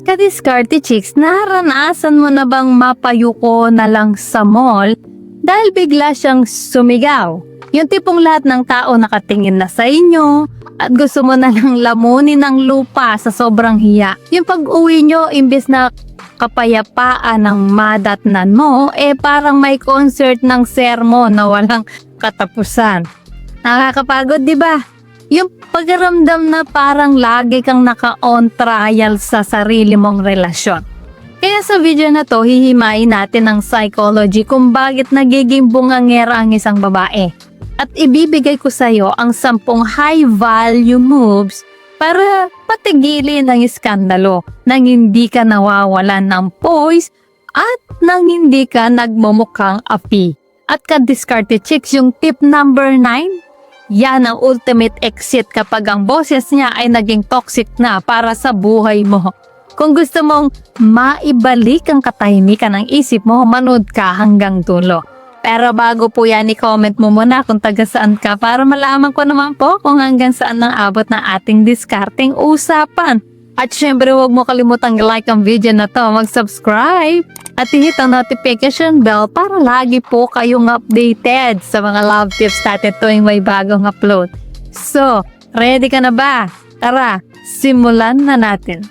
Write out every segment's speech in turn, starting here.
Kadiskarte chicks, naranasan mo na bang mapayuko na lang sa mall dahil bigla siyang sumigaw? Yung tipong lahat ng tao nakatingin na sa inyo at gusto mo na lang lamunin ng lupa sa sobrang hiya. Yung pag-uwi nyo, imbes na kapayapaan ng madatnan mo, parang may concert ng sermon na walang katapusan. Nakakapagod, di ba? Yung pagramdam na parang lagi kang naka-on trial sa sarili mong relasyon. Kaya sa video na to, hihimayin natin ang psychology kung bakit nagiging bungangera ang isang babae. At ibibigay ko sa iyo ang 10 high-value moves para patigilin ang iskandalo nang hindi ka nawawalan ng poise at nang hindi ka nagmumukhang api. At kadiskarte chicks, yung tip number 9, yan ang ultimate exit kapag ang boses niya ay naging toxic na para sa buhay mo. Kung gusto mong maibalik ang katahimikan ng isip mo, manood ka hanggang dulo. Pero bago po yan, i-comment mo muna kung taga saan ka para malaman ko naman po kung hanggang saan nang abot ng ating discarding usapan. At syempre, huwag mo kalimutang like ang video na to, mag-subscribe at i-hit ang notification bell para lagi po kayong updated sa mga love tips natin tuwing may bagong upload. So, ready ka na ba? Tara, simulan na natin.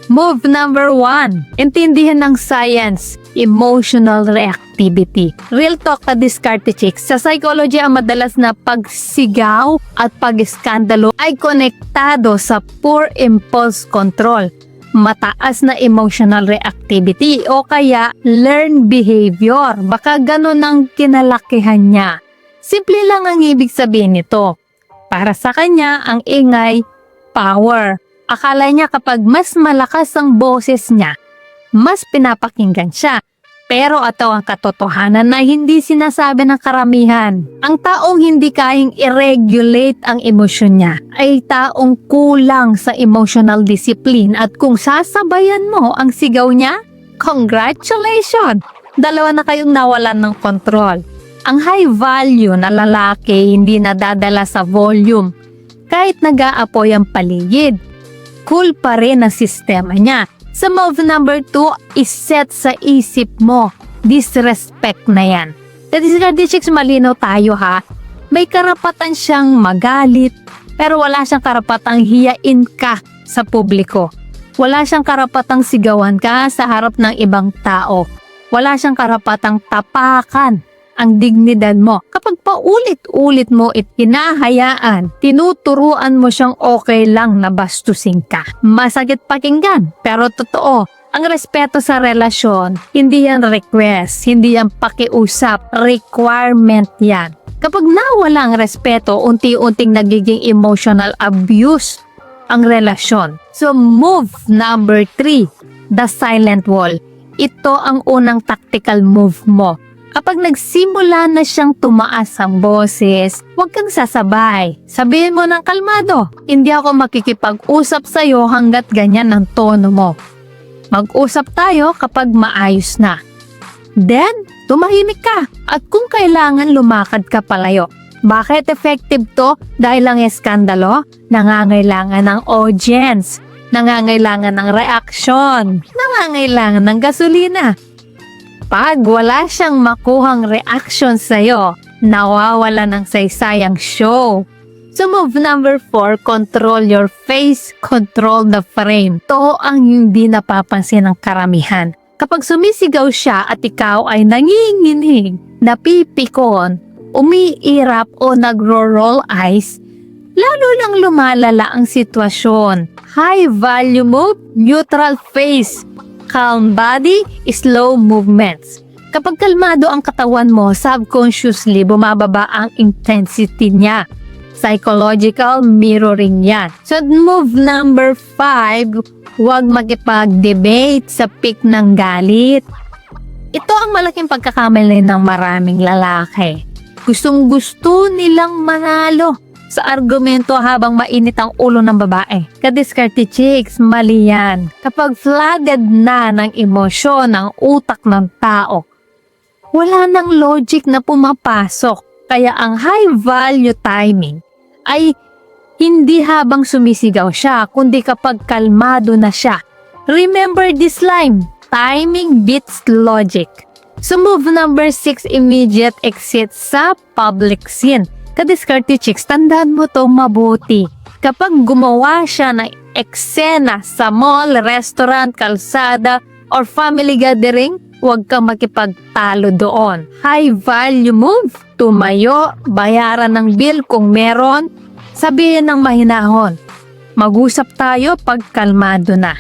Move number 1. Intindihan ng science, emotional reactivity. Real talk, kadiskarte chicks. Sa psychology, ang madalas na pagsigaw at pag-iskandalo ay konektado sa poor impulse control, mataas na emotional reactivity o kaya learned behavior. Baka ganun ang kinalakihan niya. Simple lang ang ibig sabihin nito. Para sa kanya, ang ingay, power. Akala niya kapag mas malakas ang boses niya, mas pinapakinggan siya. Pero ito ang katotohanan na hindi sinasabi ng karamihan. Ang taong hindi kayang i-regulate ang emosyon niya ay taong kulang sa emotional discipline at kung sasabayan mo ang sigaw niya, congratulations! Dalawa na kayong nawalan ng kontrol. Ang high value na lalaki hindi nadadala sa volume. Kahit nag-aapoy ang paligid, cool pa rin ang sistema niya. Sa move number 2, iset sa isip mo. Disrespect na yan. Kadiskarte chicks, malinaw tayo ha. May karapatan siyang magalit, pero wala siyang karapatang hiyain ka sa publiko. Wala siyang karapatang sigawan ka sa harap ng ibang tao. Wala siyang karapatang tapakan ang dignidad mo. Kapag paulit-ulit mo hinahayaan, tinuturuan mo siyang okay lang na bastusin ka. Masakit pakinggan, pero totoo. Ang respeto sa relasyon, hindi yan request, hindi yan pakiusap, requirement yan. Kapag nawala ang respeto, unti-unting nagiging emotional abuse ang relasyon. So move number 3, the silent wall. Ito ang unang tactical move mo. Kapag nagsimula na siyang tumaas ang boses, huwag kang sasabay. Sabihin mo ng kalmado, hindi ako makikipag-usap sa'yo hanggat ganyan ang tono mo. Mag-usap tayo kapag maayos na. Then, tumahimik ka at kung kailangan lumakad ka palayo. Bakit effective to? Dahil ang eskandalo, nangangailangan ng audience, nangangailangan ng reaction, nangangailangan ng gasolina. Pag wala siyang makuhang reaction sa'yo, nawawala ng saysayang show. So move number 4, control your face, control the frame. Ito ang hindi napapansin ng karamihan. Kapag sumisigaw siya at ikaw ay nanginginig, napipikon, umiirap o nagro-roll eyes, lalo lang lumalala ang sitwasyon. High value move, neutral face. Calm body, slow movements. Kapag kalmado ang katawan mo, subconsciously bumababa ang intensity niya. Psychological mirroring yan. So move number 5, huwag makipag-debate sa peak ng galit. Ito ang malaking pagkakamali ng maraming lalaki. Gustong-gusto nilang manalo sa argumento habang mainit ang ulo ng babae. Kadiskarte chicks, mali yan. Kapag flooded na ng emosyon ang utak ng tao, wala nang logic na pumapasok. Kaya ang high value timing ay hindi habang sumisigaw siya, kundi kapag kalmado na siya. Remember this line, timing beats logic. So move number 6, immediate exit sa public scene. Kadiskarte chicks, tandaan mo to mabuti. Kapag gumawa siya ng eksena sa mall, restaurant, kalsada, or family gathering, huwag kang makipagtalo doon. High value move, tumayo, bayaran ng bill kung meron, sabihin ng mahinahon. Mag-usap tayo pag kalmado na.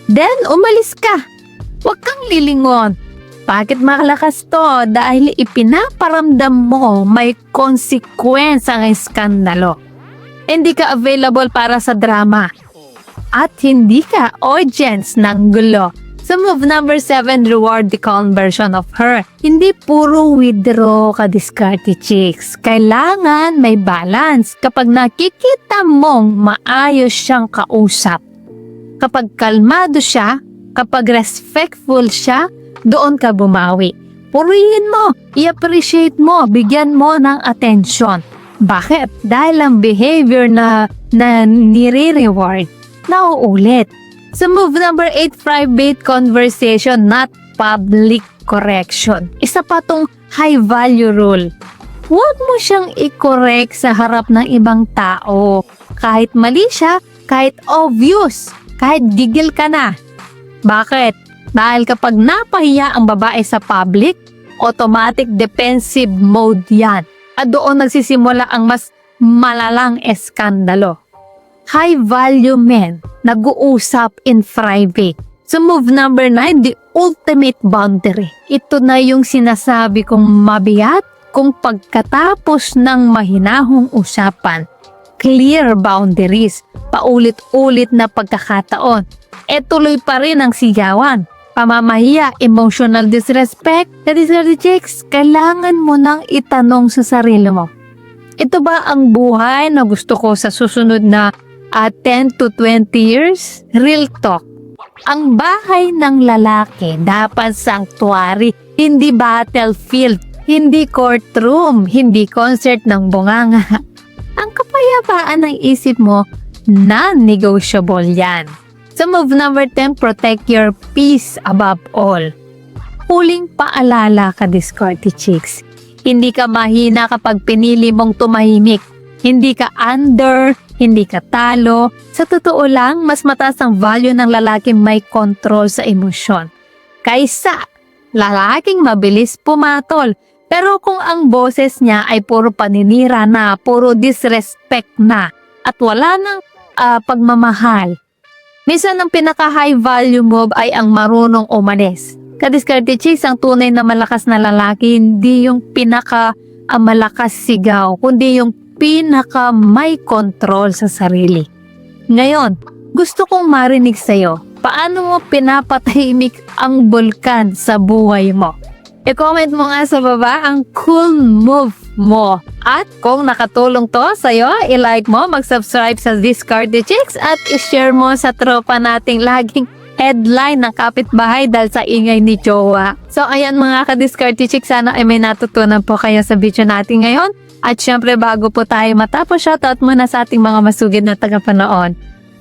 Then, umalis ka. Huwag kang lilingon. Bakit malakas to? Dahil ipinaparamdam mo may consequence ang iskandalo. Hindi ka available para sa drama. At hindi ka audience ng gulo. So move number 7, reward the calm version of her. Hindi puro withdraw ka diskarte chicks. Kailangan may balance. Kapag nakikita mong maayos siyang kausap, kapag kalmado siya, kapag respectful siya, doon ka bumawi. Purihin mo, i-appreciate mo, bigyan mo ng atensyon. Bakit? Dahil ang behavior na nire-reward, nauulit. So move number 8, private conversation, not public correction. Isa pa tong high value rule. Huwag mo siyang i-correct sa harap ng ibang tao. Kahit mali siya, kahit obvious, kahit gigil ka na. Bakit? Dahil kapag napahiya ang babae sa public, automatic defensive mode yan. At doon nagsisimula ang mas malalang eskandalo. High value men, nag-uusap in private. So move number 9, the ultimate boundary. Ito na yung sinasabi kong mabigat kung pagkatapos ng mahinahong usapan. Clear boundaries, paulit-ulit na pagkakataon. Tuloy pa rin ang sigawan. Pamamahiya, emotional disrespect, kadiskarte chicks, kailangan mo nang itanong sa sarili mo. Ito ba ang buhay na gusto ko sa susunod na 10 to 20 years? Real talk. Ang bahay ng lalaki dapat sanctuary, hindi battlefield, hindi courtroom, hindi concert ng bunganga. Ang kapayapaan ng isip mo, non-negotiable yan. So move number 10, protect your peace above all. Huling paalala ka diskarte chicks. Hindi ka mahina kapag pinili mong tumahimik. Hindi ka under, hindi ka talo. Sa totoo lang, mas mataas ang value ng lalaking may control sa emosyon. Kaysa lalaking mabilis pumatol. Pero kung ang boses niya ay puro paninira na, puro disrespect na, at wala nang pagmamahal, minsan ang pinaka-high value move ay ang marunong umalis. Kadiskarte chicks, ang tunay na malakas na lalaki, hindi yung pinaka-malakas sigaw, kundi yung pinaka-may control sa sarili. Ngayon, gusto kong marinig sa'yo, paano mo pinapatahimik ang bulkan sa buhay mo? I-comment mo nga sa baba ang cool move mo. At kung nakatulong to sa'yo, i-like mo, mag-subscribe sa Diskarte Chicks at i-share mo sa tropa nating laging headline ng kapitbahay dahil sa ingay ni Jowa. So ayan mga ka-Diskarte Chicks, sana ay may natutunan po kayo sa video natin ngayon. At syempre bago po tayo matapos, shoutout muna sa ating mga masugid na tagapanood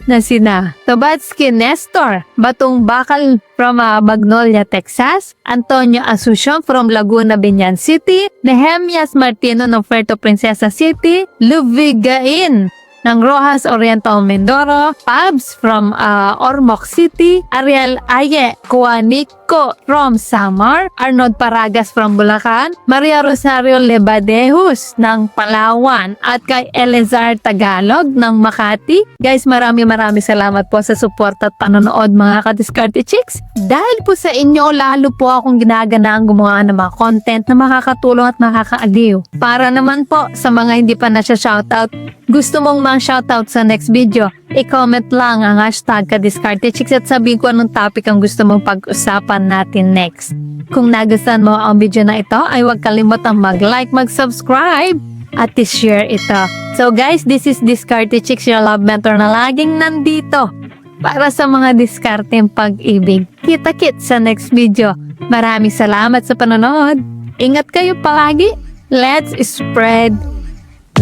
na sina Tobatsky Nestor, Batong Bakal from Magnolia, Texas, Antonio Asuncion from Laguna, Binyan City, Nehemias Martino ng Puerto Princesa City, Luvigain ng Rojas Oriental, Mindoro, Pabs from Ormoc City, Ariel Aye Cuanico from Samar, Arnold Paragas from Bulacan, Maria Rosario Lebadehus ng Palawan, at kay Elezar Tagalog ng Makati. Guys, maraming salamat po sa support at panonood mga ka-Diskarte Chicks. Dahil po sa inyo, lalo po akong ginaganaan gumawa ng mga content na makakatulong at makakaaliw. Para naman po sa mga hindi pa na siya shoutout, gusto mong shoutout sa next video, i-comment lang ang hashtag ka-Diskarte Chicks at sabihin ko anong topic ang gusto mong pag-usapan natin next. Kung nagustuhan mo ang video na ito, ay huwag kalimutang mag-like, mag-subscribe, at i-share ito. So guys, this is Diskarte Chicks, your love mentor na laging nandito para sa mga diskarteng pag-ibig. Kita-kits sa next video. Maraming salamat sa panonood. Ingat kayo palagi. Let's spread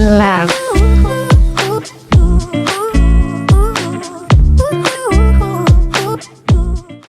love.